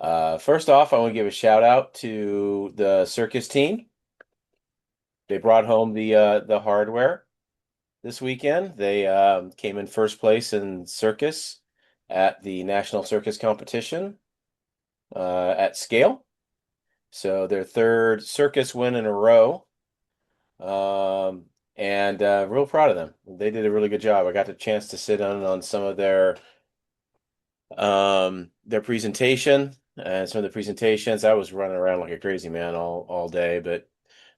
First off, I want to give a shout out to the circus team. They brought home the hardware this weekend. They came in first place in circus at the National Circus Competition at scale. So their third circus win in a row. Um, and real proud of them. They did a really good job. I got the chance to sit on some of their presentation and some of the presentations. I was running around like a crazy man all day, but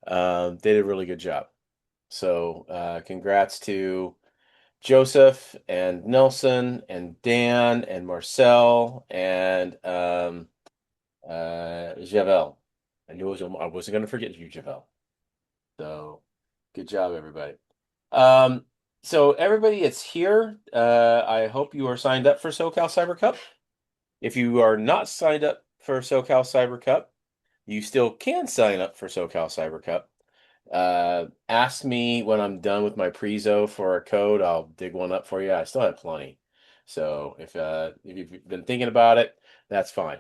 they did a really good job. So congrats to Joseph and Nelson and Dan and Marcel and Javel. I wasn't going to forget you, Javel. So good job, everybody. Um, so everybody that's here, I hope you are signed up for SoCal Cyber Cup. If you are not signed up for SoCal Cyber Cup, you still can sign up for SoCal Cyber Cup. Ask me when I'm done with my prezo for a code. I'll dig one up for you. I still have plenty. So if you've been thinking about it, that's fine.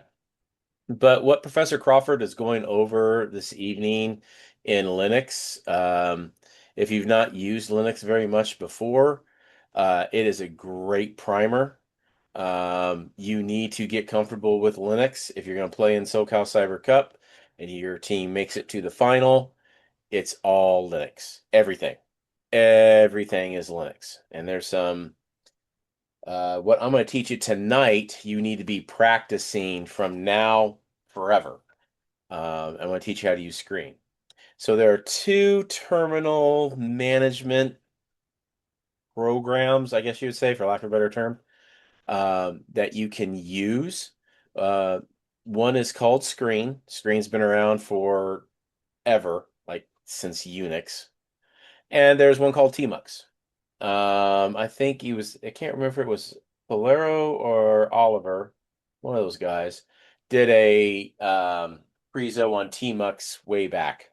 But what Professor Crawford is going over this evening in Linux, if you've not used Linux very much before, it is a great primer. You need to get comfortable with Linux if you're going to play in SoCal Cyber Cup and your team makes it to the final. It's all Linux. Everything. Everything is Linux. And there's what I'm going to teach you tonight, you need to be practicing from now forever. I'm going to teach you how to use Screen. So there are two terminal management programs, I guess you would say, for lack of a better term, that you can use. Uh, One is called Screen. Screen's been around for ever, like since Unix. And there's one called Tmux. I think I can't remember if it was Valero or Oliver, one of those guys, did a prezo on Tmux way back.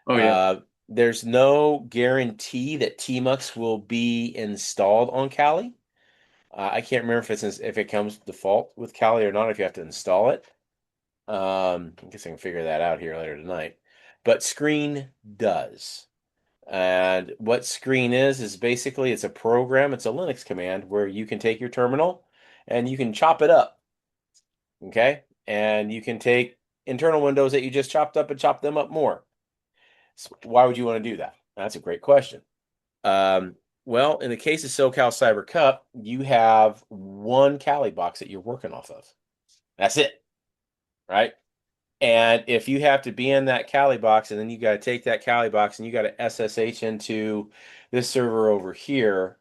Oh yeah. There's no guarantee that Tmux will be installed on Kali. I can't remember if it comes default with Kali or not, if you have to install it. I guess I can figure that out here later tonight. But Screen does. And what Screen is basically it's a program, it's a Linux command where you can take your terminal and you can chop it up, okay? And you can take internal windows that you just chopped up and chop them up more. So why would you want to do that? That's a great question. Um, well, in the case of SoCal Cyber Cup, you have one Kali box that you're working off of. That's it, right? And if you have to be in that Kali box and then you got to take that Kali box and you got to SSH into this server over here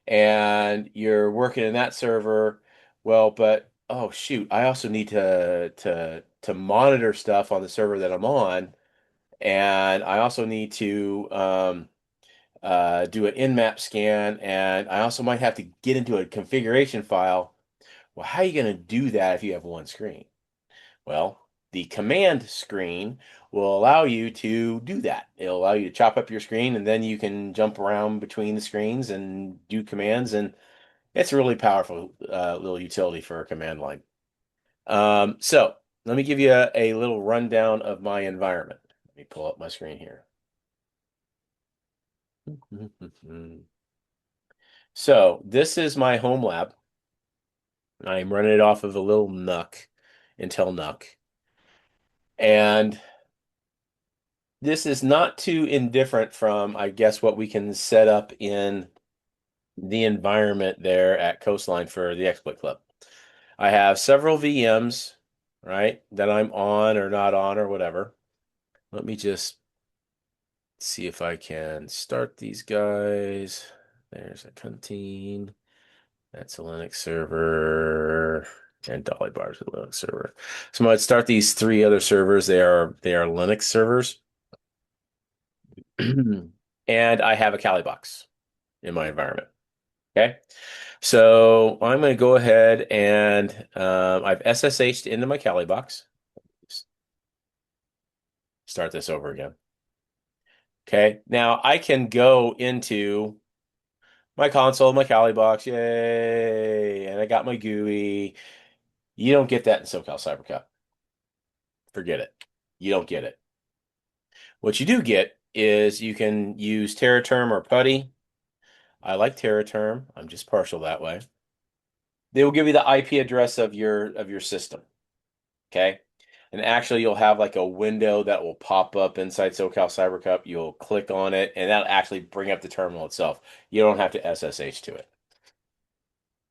and you're working in that server, well, but oh shoot, I also need to monitor stuff on the server that I'm on, and I also need to do an nmap scan, and I also might have to get into a configuration file. Well, how are you going to do that if you have one screen? Well, the command screen will allow you to do that. It'll allow you to chop up your screen and then you can jump around between the screens and do commands. And it's a really powerful little utility for a command line. So let me give you a little rundown of my environment. Let me pull up my screen here. So this is my home lab. I'm running it off of a little NUC, Intel NUC. And this is not too indifferent from, I guess, what we can set up in the environment there at Coastline for the Exploit Club. I have several VMs, right, that I'm on or not on or whatever. Let me just see if I can start these guys. There's a canteen. That's a Linux server. And Dolly Bar's a Linux server. So I'm going to start these three other servers. They are Linux servers. And I have a Kali box in my environment. Okay. So I'm going to go ahead and I've SSH'd into my Kali box. Start this over again. Okay. Now I can go into my console, my Kali box. Yay. And I got my GUI. You don't get that in SoCal Cybercup. Forget it. You don't get it. What you do get is you can use Terraterm or Putty. I like Terraterm. I'm just partial that way. They will give you the IP address of your system. Okay. And actually, you'll have like a window that will pop up inside SoCal Cybercup. You'll click on it, and that'll actually bring up the terminal itself. You don't have to SSH to it.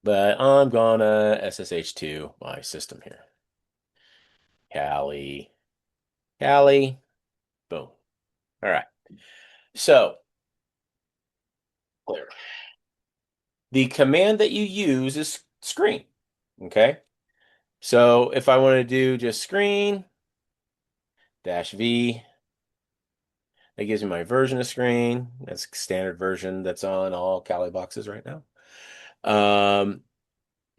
But I'm gonna SSH to my system here. Cali, Cali, boom. All right. So clear. The command that you use is screen. Okay. So if I want to do just screen -v, that gives me my version of screen. That's standard version that's on all Kali boxes right now.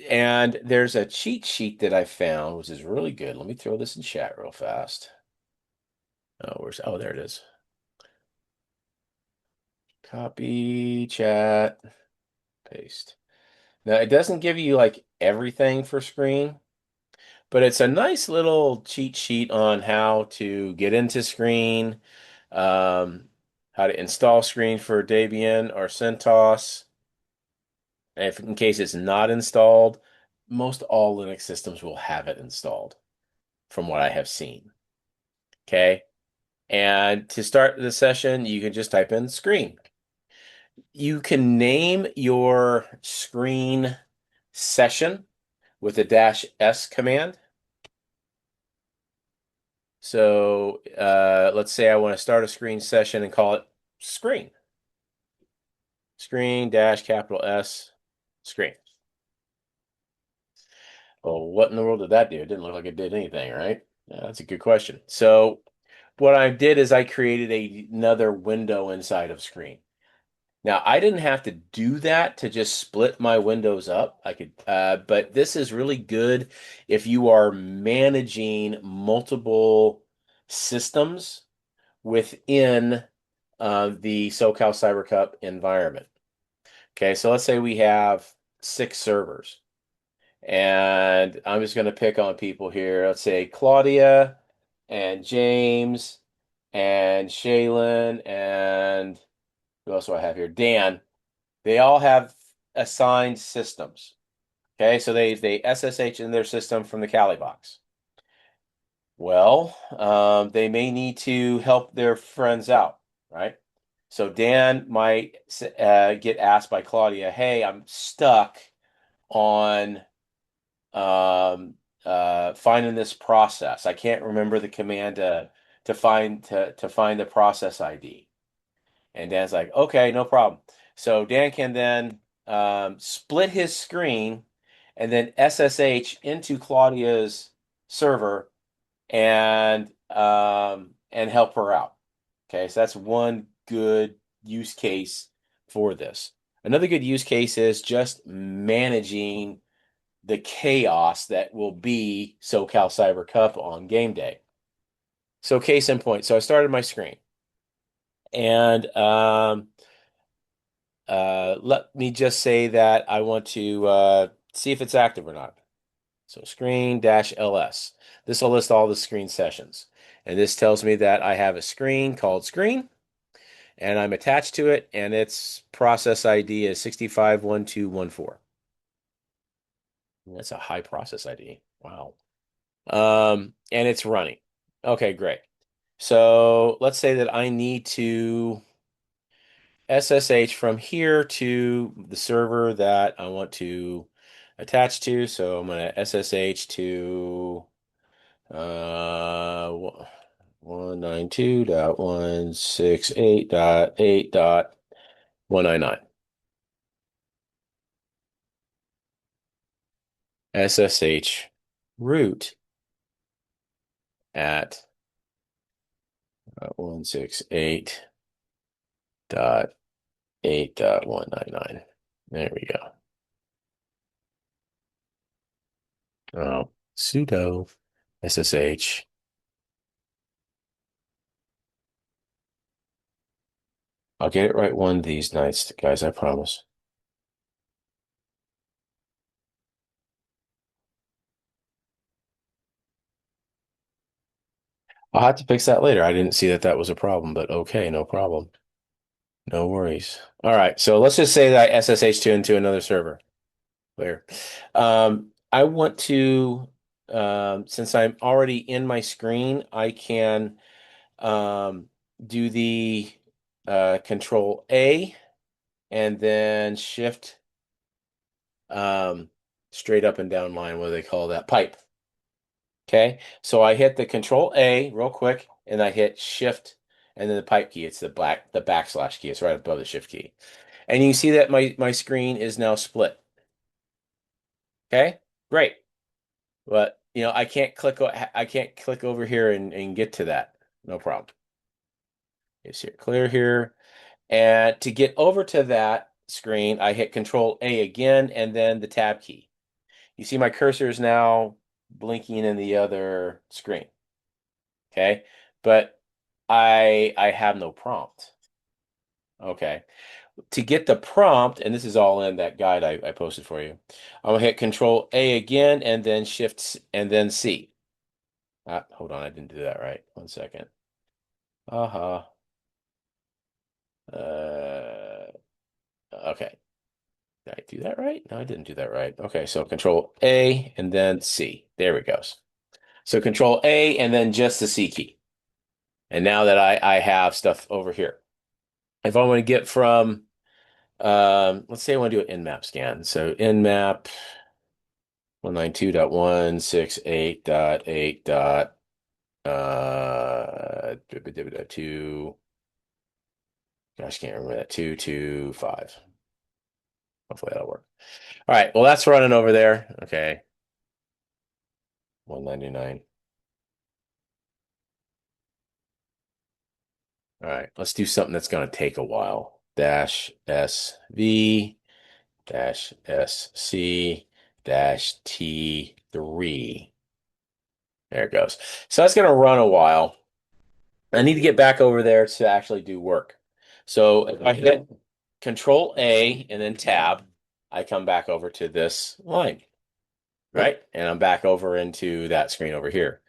And there's a cheat sheet that I found, which is really good. Let me throw this in chat real fast. Oh, there it is. Copy, chat, paste. Now it doesn't give you like everything for screen, but it's a nice little cheat sheet on how to get into screen, um, how to install screen for Debian or CentOS. And if in case it's not installed, most all Linux systems will have it installed, from what I have seen. Okay. And to start the session, you can just type in screen. You can name your screen session with the -s command. So let's say I want to start a screen session and call it screen. Screen capital S screen. Well, what in the world did that do? It didn't look like it did anything, right? Yeah, that's a good question. So what I did is I created another window inside of screen. Now, I didn't have to do that to just split my windows up. I could, but this is really good if you are managing multiple systems within the SoCal Cybercup environment. Okay, so let's say we have 6 servers, and I'm just going to pick on people here. Let's say Claudia and James and Shaylin and who else do I have here? Dan. They all have assigned systems. Okay, so they SSH in their system from the Kali box. Well, they may need to help their friends out, right? So Dan might get asked by Claudia, "Hey, I'm stuck on finding this process. I can't remember the command to find the process ID." And Dan's like, "Okay, no problem." So Dan can then split his screen and then SSH into Claudia's server and help her out. Okay, so that's one good use case for this. Another good use case is just managing the chaos that will be SoCal Cyber Cup on game day. So case in point, so I started my screen, and let me just say that I want to see if it's active or not. So screen-ls. This will list all the screen sessions. And this tells me that I have a screen called screen, and I'm attached to it, and its process ID is 651214. That's a high process ID. Wow. And it's running. Okay, great. So let's say that I need to SSH from here to the server that I want to attach to. So I'm going to SSH to 192.168.8.199. SSH root at 168.8.199. There we go. Sudo SSH. I'll get it right one of these nights, guys, I promise. I'll have to fix that later. I didn't see that that was a problem, but okay, no problem. No worries. All right, so let's just say that I SSH2 into another server. Clear. I want to, since I'm already in my screen, I can um, do the Control A and then Shift um, straight up and down line. What do they call that? Pipe. Okay, so I hit the Control A real quick, and I hit Shift and then the pipe key. It's the backslash key. It's right above the Shift key, and you can see that my screen is now split. Okay, great. But I can't click over here and get to that. No problem. Just hit clear here. And to get over to that screen, I hit Control A again and then the tab key. You see my cursor is now blinking in the other screen. Okay. But I have no prompt. Okay. To get the prompt, and this is all in that guide I posted for you, I'm gonna hit Control A again and then Shift and then C. Hold on, I didn't do that right. One second. Uh-huh. Uh, okay. Did I do that right? No, I didn't do that right. Okay, so Control A and then C. There it goes. So Control A and then just the C key. And now that I have stuff over here. If I want to get from, let's say I want to do an nmap scan. So nmap 192.168.8 dot 2, gosh, can't remember that, 225. Hopefully that'll work. All right, well, that's running over there. Okay, 199. All right, let's do something that's going to take a while. Dash SV dash SC dash T3. There it goes. So that's going to run a while. I need to get back over there to actually do work. So if I hit Control A and then Tab, I come back over to this line, right? And I'm back over into that screen over here.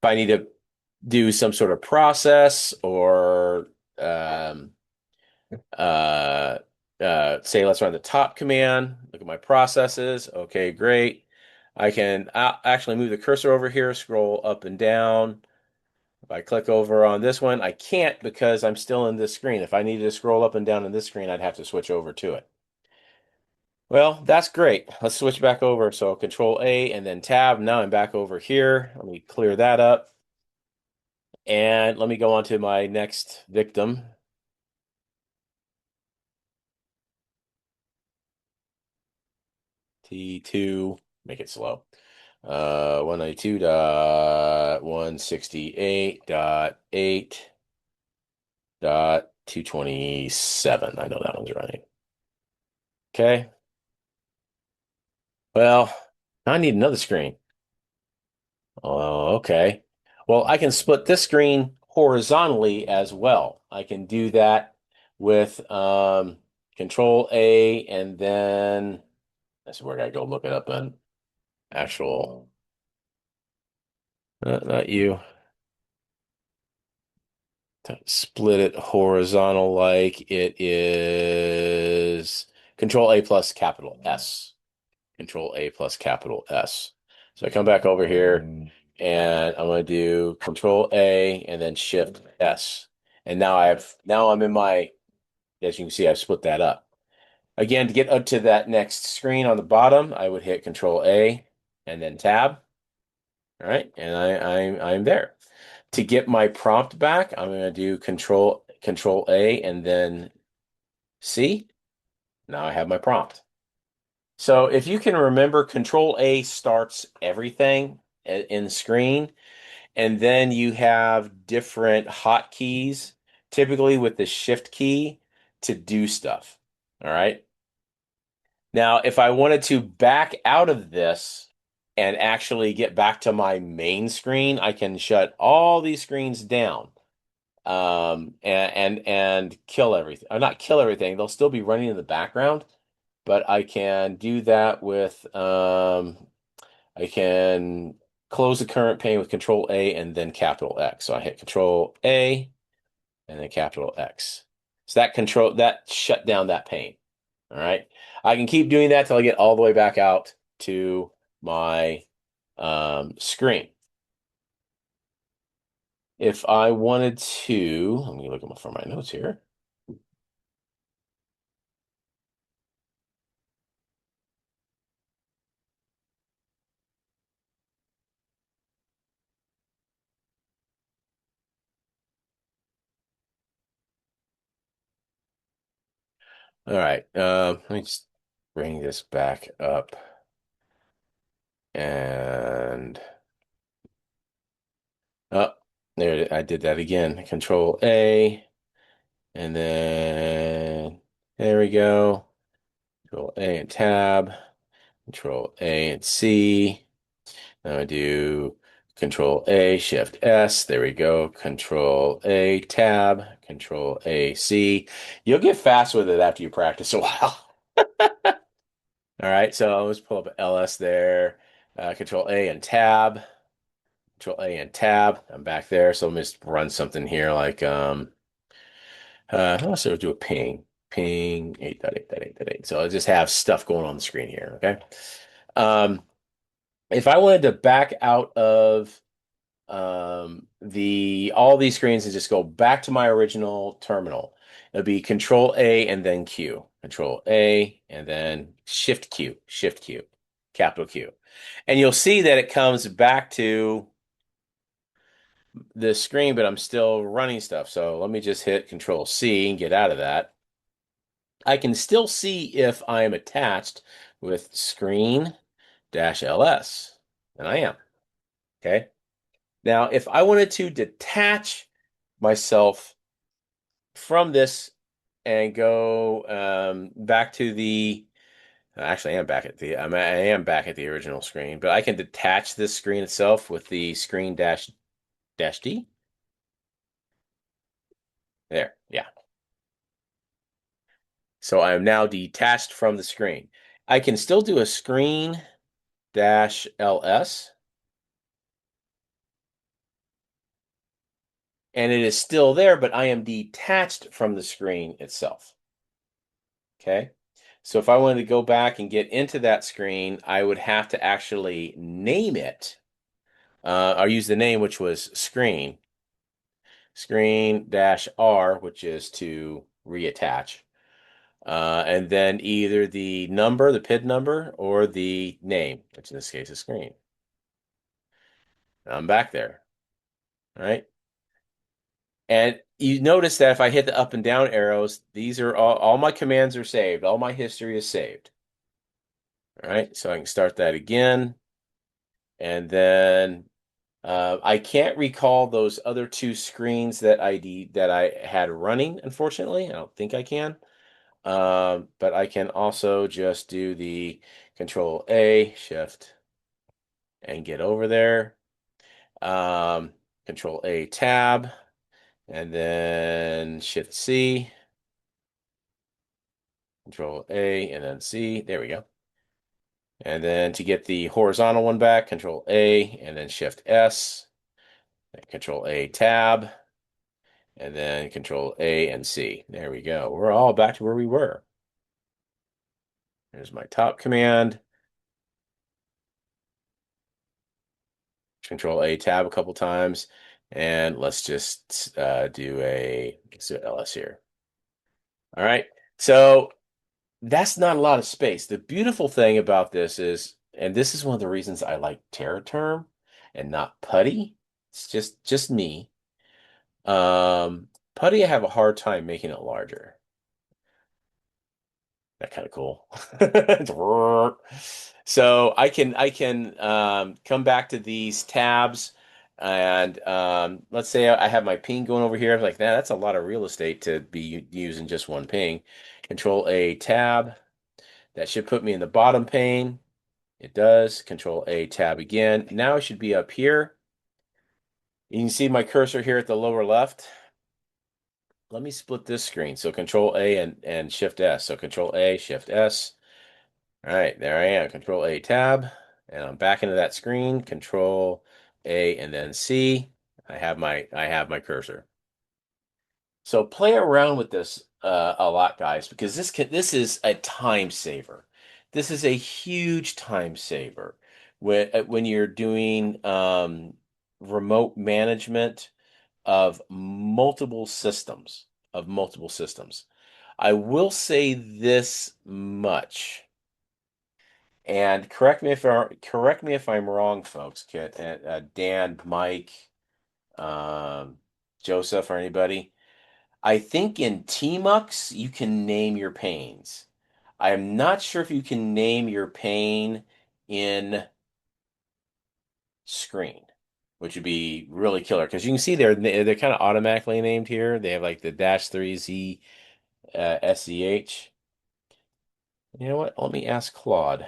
If I need to do some sort of process or um, uh, say, let's run the top command, look at my processes. Okay, great. I can actually move the cursor over here, scroll up and down. If I click over on this one, I can't because I'm still in this screen. If I needed to scroll up and down in this screen, I'd have to switch over to it. Well, that's great. Let's switch back over. So Control A and then Tab. Now I'm back over here. Let me clear that up. And let me go on to my next victim. T2, make it slow. 192.168.8.227. I know that one's running. Okay. Well, I need another screen. Oh, okay. Well, I can split this screen horizontally as well. I can do that with Control A and then that's where I go look it up in actual, not you. Split it horizontal like it is Control A plus capital S. Control A plus capital S. So I come back over here and I'm going to do Control A and then Shift S. And now I'm in my, as you can see, I've split that up. Again, to get up to that next screen on the bottom, I would hit Control A and then Tab. All right, and I'm there. To get my prompt back, I'm going to do Control A and then C. Now I have my prompt. So if you can remember, Control A starts everything in the screen, and then you have different hotkeys, typically with the Shift key to do stuff. All right. Now, if I wanted to back out of this and actually get back to my main screen, I can shut all these screens down and kill everything. Or not kill everything. They'll still be running in the background, but I can do that with I can. close the current pane with Control A and then capital X. So I hit Control A and then capital X. So that shut down that pane. All right. I can keep doing that till I get all the way back out to my screen. If I wanted to, let me look at for my notes here. All right. Let me just bring this back up. And oh, there I did that again. Control A, and then there we go. Control A and tab. Control A and C. Now I do Control A, Shift S. There we go. Control A, tab. Control A, C. You'll get fast with it after you practice a while. All right, so let's pull up LS there. Control A and tab. Control A and tab. I'm back there. So let me just run something here like let's do a ping 8.8.8.8. So I just have stuff going on the screen here. Okay. Um, if I wanted to back out of the all these screens and just go back to my original terminal, it'd be Control A and then Q. Control A and then Shift Q, capital Q. And you'll see that it comes back to this screen, but I'm still running stuff. So let me just hit Control C and get out of that. I can still see if I am attached with screen dash LS, and I am. Okay. Now, if I wanted to detach myself from this and go back to the actually I am back at the I am back at the original screen, but I can detach this screen itself with the screen dash D. There, yeah. So I am now detached from the screen. I can still do a screen dash LS, and it is still there, but I am detached from the screen itself. Okay. So if I wanted to go back and get into that screen, I would have to actually name it, or use the name, which was screen dash R, which is to reattach. And then either the number, the PID number, or the name, which in this case is screen. I'm back there. All right. And you notice that if I hit the up and down arrows, these are all my commands are saved. All my history is saved. All right. So I can start that again. And then I can't recall those other two screens that I had running, unfortunately. I don't think I can. But I can also just do the Control A, Shift, and get over there. Um, Control A, Tab, and then Shift C, Control A, and then C. There we go. And then to get the horizontal one back, Control A, and then Shift S, Control A, Tab, and then Control A and C. There we go. We're all back to where we were. There's my top command. Control A, Tab a couple times. And let's just do LS here. All right. So that's not a lot of space. The beautiful thing about this is, and this is one of the reasons I like Terraterm and not Putty. It's just me. Putty, I have a hard time making it larger. That kind of cool. So I can come back to these tabs and let's say I have my ping going over here. I'm like, that's a lot of real estate to be using just one ping. Control A tab. That should put me in the bottom pane. It does. Control A tab again. Now I should be up here. You can see my cursor here at the lower left. Let me split this screen. So Control A and Shift S. So Control A, Shift S. All right, there I am. Control A tab. And I'm back into that screen, Control A and then C. I have my cursor. So play around with this a lot, guys, because this is a time saver. This is a huge time saver when you're doing remote management of multiple systems. I will say this much, and correct me if I'm wrong, folks. Kit, Dan, Mike, um, Joseph, or anybody. I think in Tmux you can name your panes. I am not sure if you can name your pane in screen, which would be really killer because you can see they're kind of automatically named here. They have like the -3Z SCH. You know what? Let me ask Claude.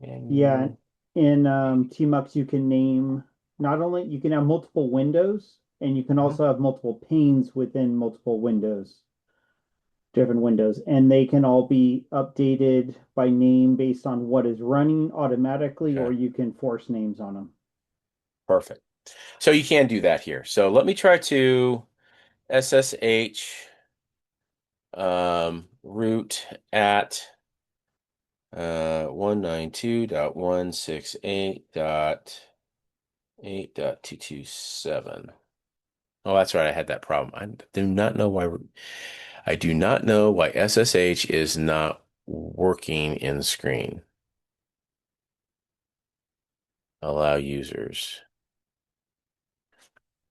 Yeah, And in Tmux you can name not only you can have multiple windows and you can Mhm. also have multiple panes within multiple windows, different windows, and they can all be updated by name based on what is running automatically, or Okay, you can force names on them. perfect. So you can do that here. So let me try to SSH root at 192.168.8.227. Oh, that's right. I had that problem. I do not know why SSH is not working in screen. Allow users.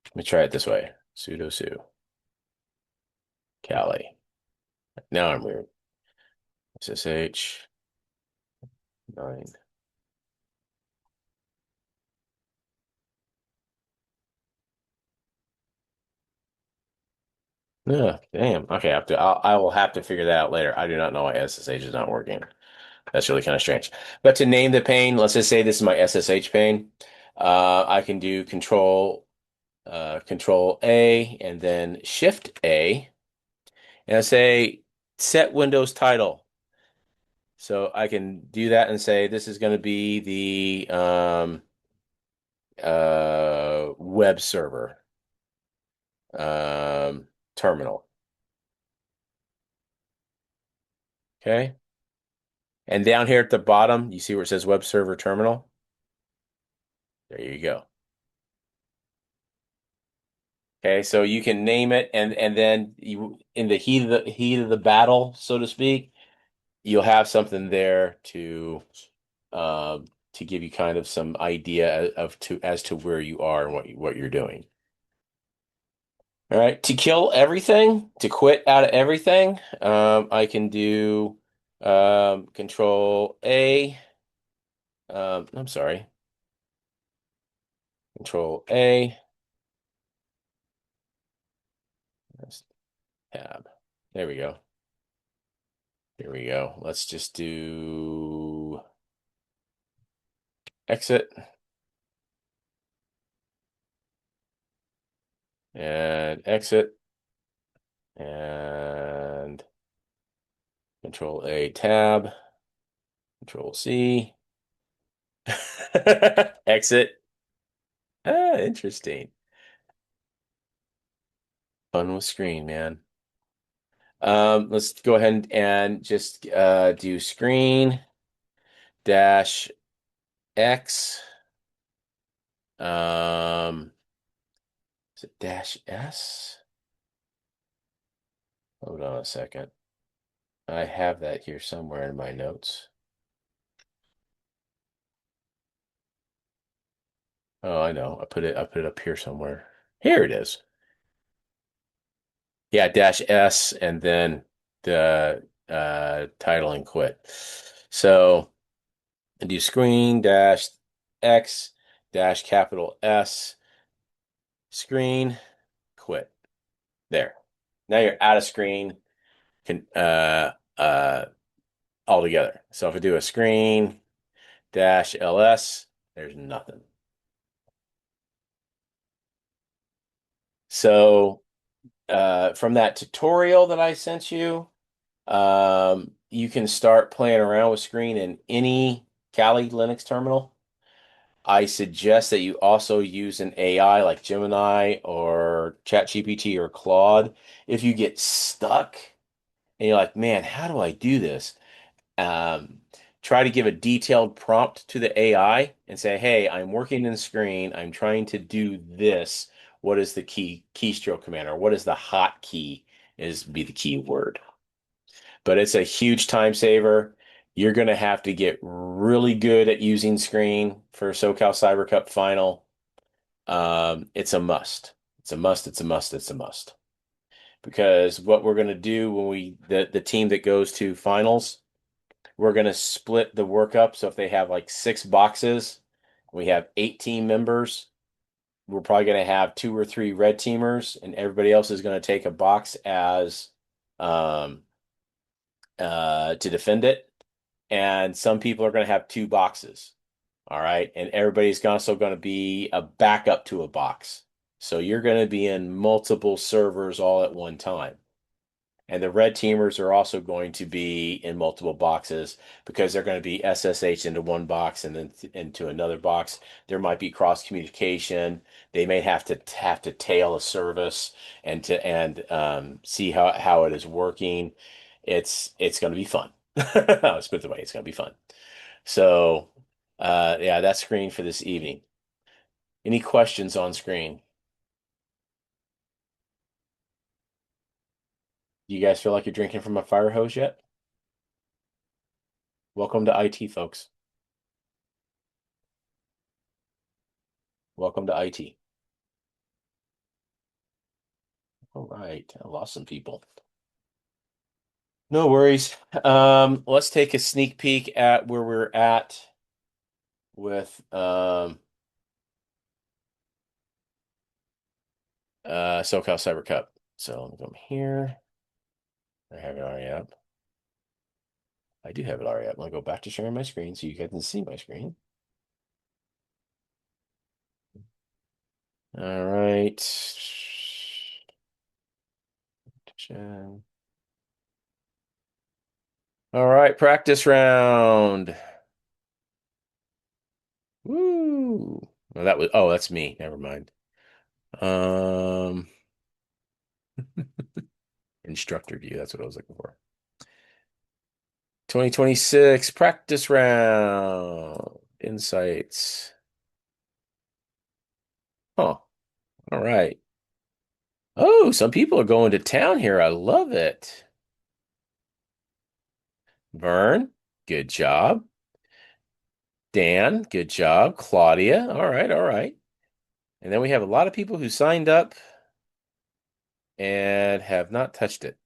Let me try it this way. Sudo su. Kali. Now I'm weird. SSH 9. Yeah, damn. Okay, I will have to figure that out later. I do not know why SSH is not working. That's really kind of strange. But to name the pane, let's just say this is my SSH pane. I can do Control A and then Shift A, and I say set Windows title. So I can do that and say this is going to be the web server terminal. Okay. And down here at the bottom, you see where it says web server terminal? There you go. Okay, so you can name it and then you in the heat of the battle, so to speak, you'll have something there to give you kind of some idea of to as to where you are and what you're doing. All right, to kill everything, to quit out of everything, I can do Control A. I'm sorry, Control A. That's tab. There we go. Here we go. Let's just do exit and exit and Control A tab, Control C, exit. Ah, interesting. Fun with screen, man. Let's go ahead and just do screen dash X. Is it dash S? Hold on a second. I have that here somewhere in my notes. Oh, I know. I put it up here somewhere. Here it is. Yeah, dash S and then the title and quit. So I do screen dash X dash capital S screen quit. There. Now you're out of screen can altogether. So if I do a screen dash LS, there's nothing. So from that tutorial that I sent you, you can start playing around with screen in any Kali Linux terminal. I suggest that you also use an AI like Gemini or ChatGPT or Claude. If you get stuck and you're like, man, how do I do this? Um, Try to give a detailed prompt to the AI and say, hey, I'm working in screen. I'm trying to do this. What is the keystroke command, or what is the hotkey is be the key word. But it's a huge time saver. You're going to have to get really good at using screen for SoCal Cybercup final. It's a must. It's a must. It's a must. It's a must. Because what we're going to do when the team that goes to finals, we're going to split the work up. So if they have like 6 boxes, we have 18 members. We're probably going to have 2 or 3 red teamers, and everybody else is going to take a box as um, to defend it. And some people are going to have 2 boxes. All right. And everybody's also going to be a backup to a box. So you're going to be in multiple servers all at one time. And the red teamers are also going to be in multiple boxes because they're going to be SSH into one box and then into another box. There might be cross communication. They may have to tail a service and see how it is working. It's going to be fun. Let's put it the way it's going to be fun. So, yeah, that's screen for this evening. Any questions on screen? You guys feel like you're drinking from a fire hose yet? Welcome to IT, folks. Welcome to IT. All right, I lost some people. No worries. Let's take a sneak peek at where we're at with SoCal Cyber Cup. So let me come here. I have it already up. I do have it already up. I'm gonna go back to sharing my screen so you guys can see my screen. All right. All right, practice round. Woo. Well, that's me. Never mind. Um, Instructor view. That's what I was looking for. 2026 practice round. Insights. Huh. All right. Oh, some people are going to town here. I love it. Vern, good job. Dan, good job. Claudia, all right, all right. And then we have a lot of people who signed up and have not touched it.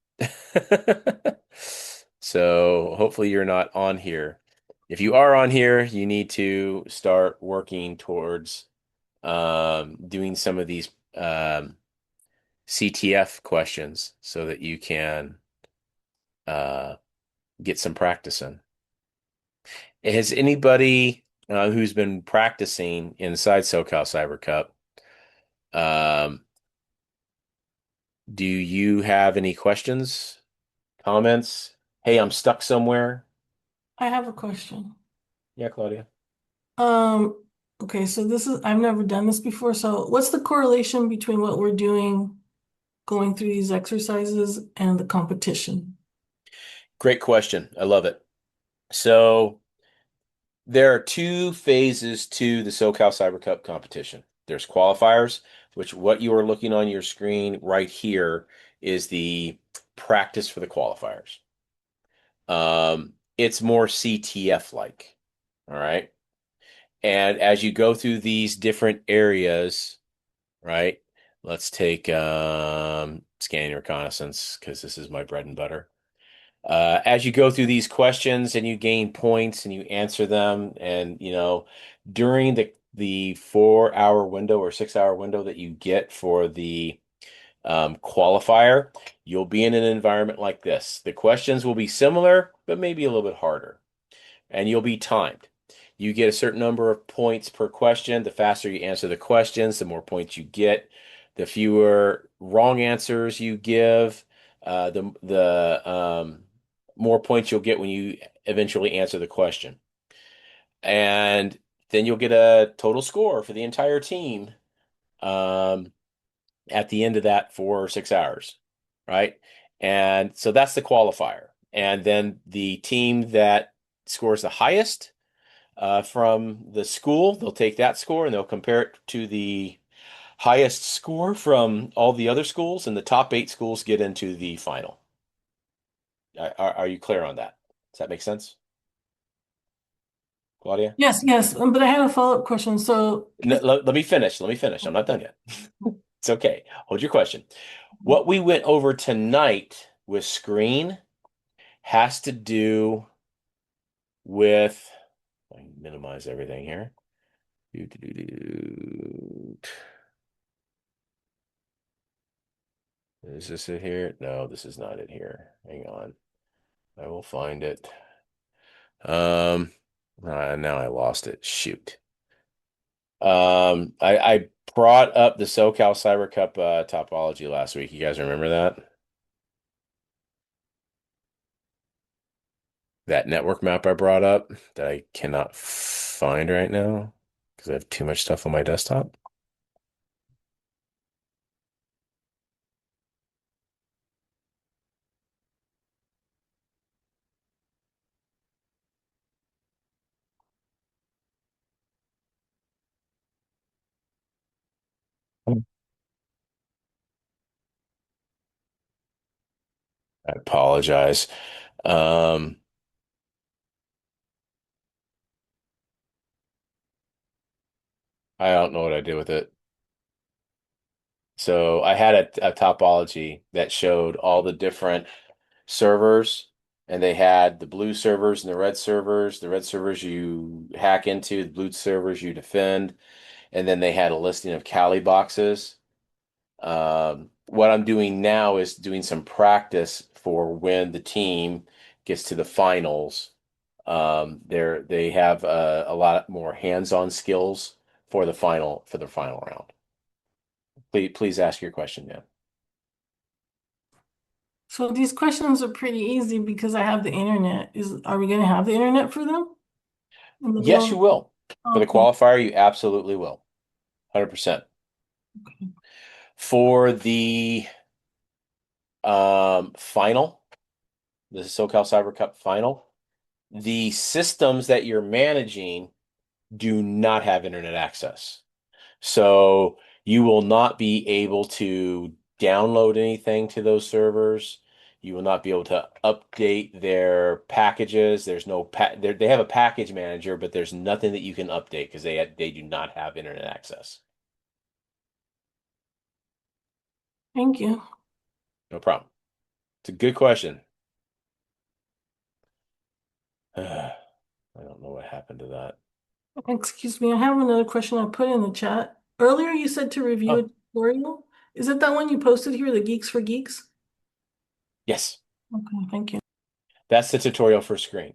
So hopefully you're not on here. If you are on here, you need to start working towards doing some of these CTF questions so that you can uh, get some practice in. Has anybody who's been practicing inside SoCal Cyber Cup, um, do you have any questions, comments? Hey, I'm stuck somewhere. I have a question. Yeah, Claudia. Um, okay, so I've never done this before. So what's the correlation between what we're doing, going through these exercises and the competition? Great question. I love it. So there are 2 phases to the SoCal Cyber Cup competition. There's qualifiers, which what you are looking on your screen right here is the practice for the qualifiers. It's more CTF like. All right. And as you go through these different areas, right? Let's take scanning reconnaissance because this is my bread and butter. As you go through these questions and you gain points and you answer them, and during the 4 hour window or 6 hour window that you get for the qualifier, you'll be in an environment like this. The questions will be similar, but maybe a little bit harder, and you'll be timed. You get a certain number of points per question. The faster you answer the questions, the more points you get. The fewer wrong answers you give, the more points you'll get when you eventually answer the question. And then you'll get a total score for the entire team um, at the end of that 4 or 6 hours, right? And so that's the qualifier. And then the team that scores the highest from the school, they'll take that score and they'll compare it to the highest score from all the other schools, and the top 8 schools get into the final. Are you clear on that? Does that make sense, Claudia? Yes, yes. But I had a follow-up question. So No, let me finish. Let me finish. I'm not done yet. It's okay. Hold your question. What we went over tonight with screen has to do with, let me minimize everything here. Is this it here? No, this is not it here. Hang on. I will find it. Now I lost it. Shoot. I brought up the SoCal Cybercup topology last week. You guys remember that? That network map I brought up that I cannot find right now because I have too much stuff on my desktop. I apologize. Um, I don't know what I did with it. So I had a topology that showed all the different servers, and they had the blue servers and the red servers. The red servers you hack into, the blue servers you defend, and then they had a listing of Kali boxes. What I'm doing now is doing some practice for when the team gets to the finals. They have a lot more hands-on skills for the final round. Please ask your question, man. so these questions are pretty easy because I have the internet. Are we going to have the internet for them? In the Yes, you middle? will. For the Okay. qualifier, you absolutely will. 100%. For the final, the SoCal Cyber Cup final, the systems that you're managing do not have internet access. So you will not be able to download anything to those servers. You will not be able to update their packages. There's no they have a package manager, but there's nothing that you can update because they do not have internet access. Thank you. No problem. It's a good question. I don't know what happened to that. Excuse me, I have another question I put in the chat. Earlier you said to review a Oh, tutorial. Is it that one you posted here, the Geeks for Geeks? yes. Okay, thank you. That's the tutorial for screen,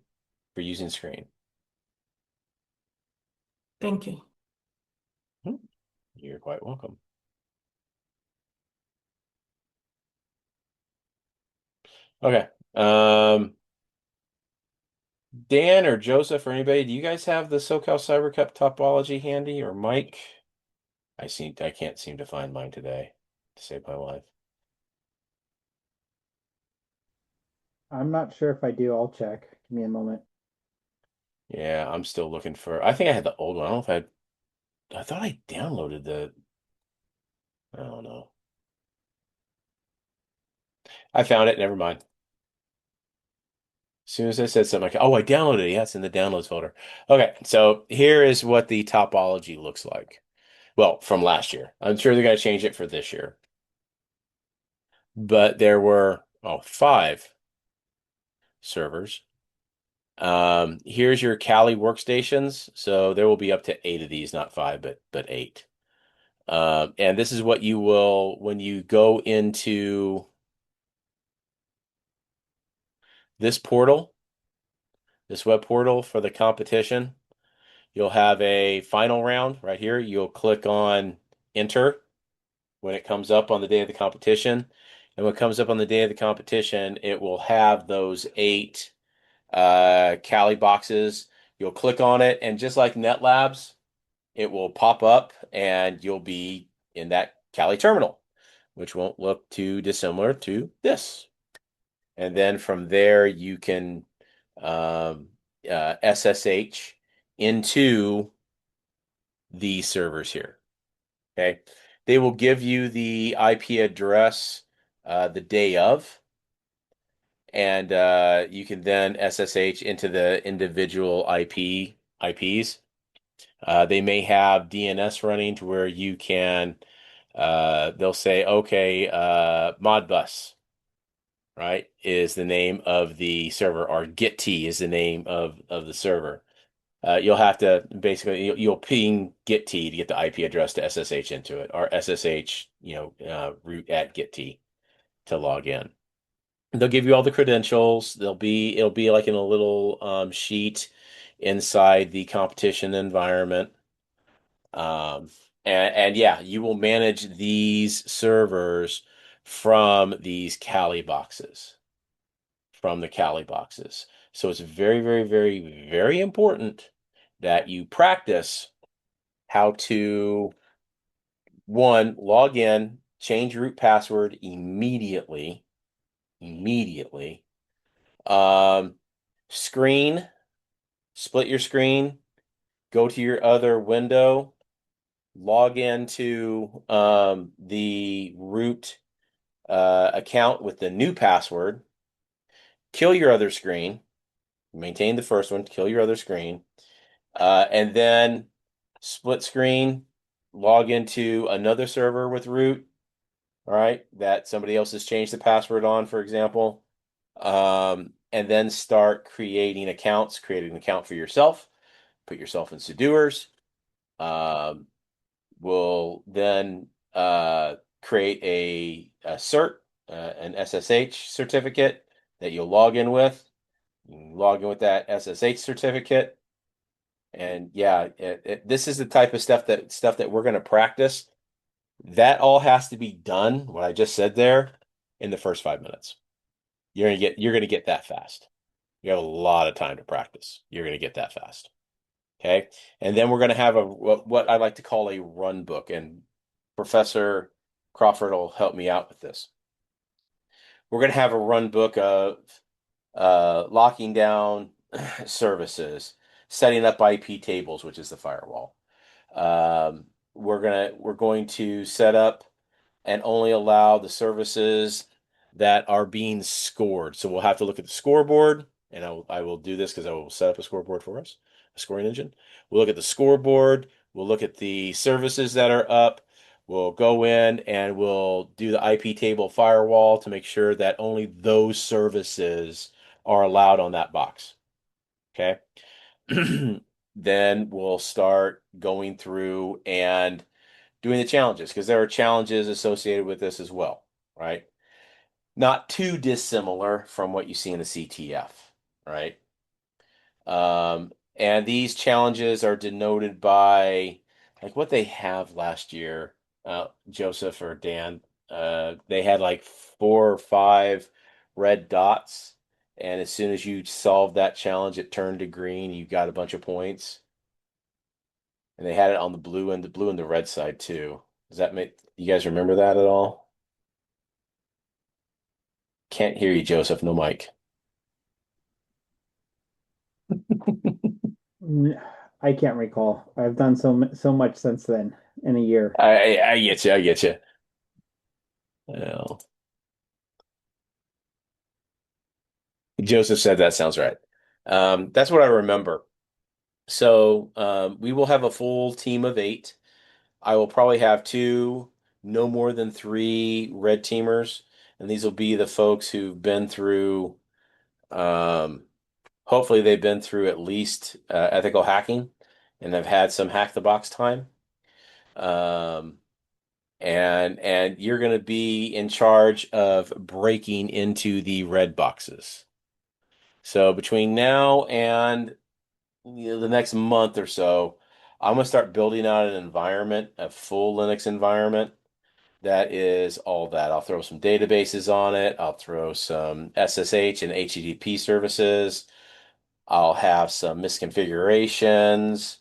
for using screen. Thank you. Hmm. You're quite welcome. Okay. Dan or Joseph or anybody, do you guys have the SoCal Cyber Cup topology handy, or Mike? I can't seem to find mine today to save my life. I'm not sure if I do. I'll check. Give me a moment. Yeah, I'm still looking for. I think I had the old one. I don't know if I thought I downloaded the. I don't know. I found it. Never mind. As soon as I said something like, "Oh, I downloaded it," yeah, it's in the downloads folder. Okay, so here is what the topology looks like. Well, from last year. I'm sure they're going to change it for this year. But there were 5 servers. Here's your Kali workstations. So there will be up to 8 of these, not 5, but 8. And this is what you will when you go into this portal, this web portal for the competition. You'll have a final round right here. You'll click on enter when it comes up on the day of the competition. And when it comes up on the day of the competition, it will have those 8 Kali boxes. You'll click on it, and just like NetLabs, it will pop up and you'll be in that Kali terminal, which won't look too dissimilar to this. And then from there, you can um, SSH into these servers here. Okay. They will give you the IP address the day of, and you can then SSH into the individual IPs. They may have DNS running to where you can, they'll say, okay, Modbus, right, is the name of the server, or GetT is the name of the server. You'll have to basically you'll ping GetT to get the IP address to SSH into it, or SSH, root at GetT to log in. They'll give you all the credentials. It'll be like in a little sheet inside the competition environment. Um, and yeah, you will manage these servers from these Kali boxes, from the Kali boxes. So it's very, very, very, very important that you practice how to, one, log in, change root password immediately. Um, screen, split your screen, go to your other window, log into the root account with the new password, kill your other screen, maintain the first one, kill your other screen, and then split screen, log into another server with root, all right, that somebody else has changed the password on, for example, and then start creating accounts, create an account for yourself, put yourself in Sudoers. Um, we'll then create a cert, an SSH certificate that you'll log in with. You can log in with that SSH certificate. And yeah, this is the type of stuff that we're going to practice. That all has to be done, what I just said there, in the first 5 minutes. You're gonna get that fast. You have a lot of time to practice. You're gonna get that fast. Okay. And then we're gonna have what I like to call a run book, and Professor Crawford will help me out with this. We're gonna have a run book of locking down services, setting up IP tables, which is the firewall. We're going to set up and only allow the services that are being scored. So we'll have to look at the scoreboard, and I will do this because I will set up a scoreboard for us, a scoring engine. We'll look at the scoreboard. We'll look at the services that are up. We'll go in and we'll do the IP table firewall to make sure that only those services are allowed on that box. Okay. Then we'll start going through and doing the challenges, because there are challenges associated with this as well, right? Not too dissimilar from what you see in the CTF, right? And these challenges are denoted by like what they have last year, Joseph or Dan. They had like 4 or 5 red dots, and as soon as you solved that challenge, it turned to green. You got a bunch of points, and they had it on the blue and the red side too. Does that make you guys remember that at all? Can't hear you, Joseph. No mic. I can't recall. I've done so much since then in a year. I get you. I get you. Well, Joseph said that sounds right. That's what I remember. So we will have a full team of 8. I will probably have 2, no more than 3 red teamers, and these will be the folks who've been through. Hopefully, they've been through at least ethical hacking, and have had some hack the box time. Um, and you're going to be in charge of breaking into the red boxes. So between now and the next month or so, I'm going to start building out an environment, a full Linux environment that is all that. I'll throw some databases on it. I'll throw some SSH and HTTP services. I'll have some misconfigurations,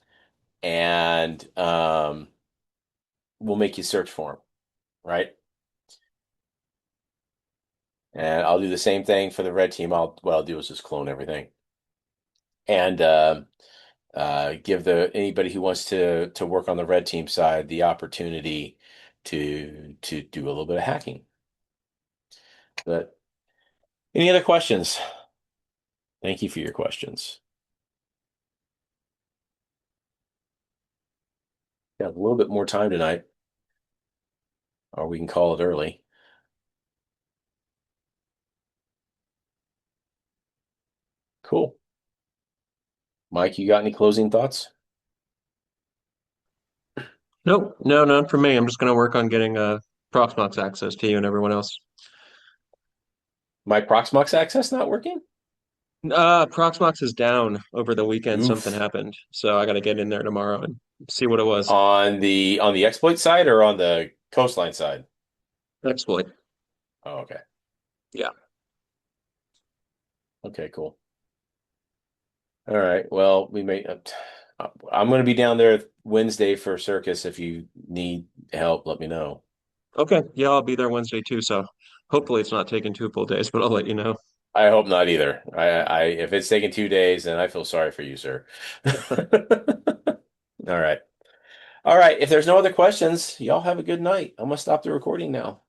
and we'll make you search for them, right? And I'll do the same thing for the red team. What I'll do is just clone everything and give the anybody who wants to work on the red team side the opportunity to do a little bit of hacking. But any other questions? Thank you for your questions. Got a little bit more time tonight, or we can call it early. Cool. Mike, you got any closing thoughts? Nope, no, none for me. I'm just gonna work on getting Proxmox access to you and everyone else. My Proxmox access not working? Proxmox is down over the weekend. Something Oof. happened, so I gotta get in there tomorrow and see what it was. On the exploit side or on the coastline side? Exploit. Oh, okay. Yeah. Okay, cool. All right. Well, we may. I'm going to be down there Wednesday for Circus. If you need help, let me know. Okay. Yeah, I'll be there Wednesday too. So hopefully it's not taking 2 full days, but I'll let you know. I hope not either. If it's taking 2 days, then I feel sorry for you, sir. All right. All right. If there's no other questions, y'all have a good night. I'm gonna stop the recording now.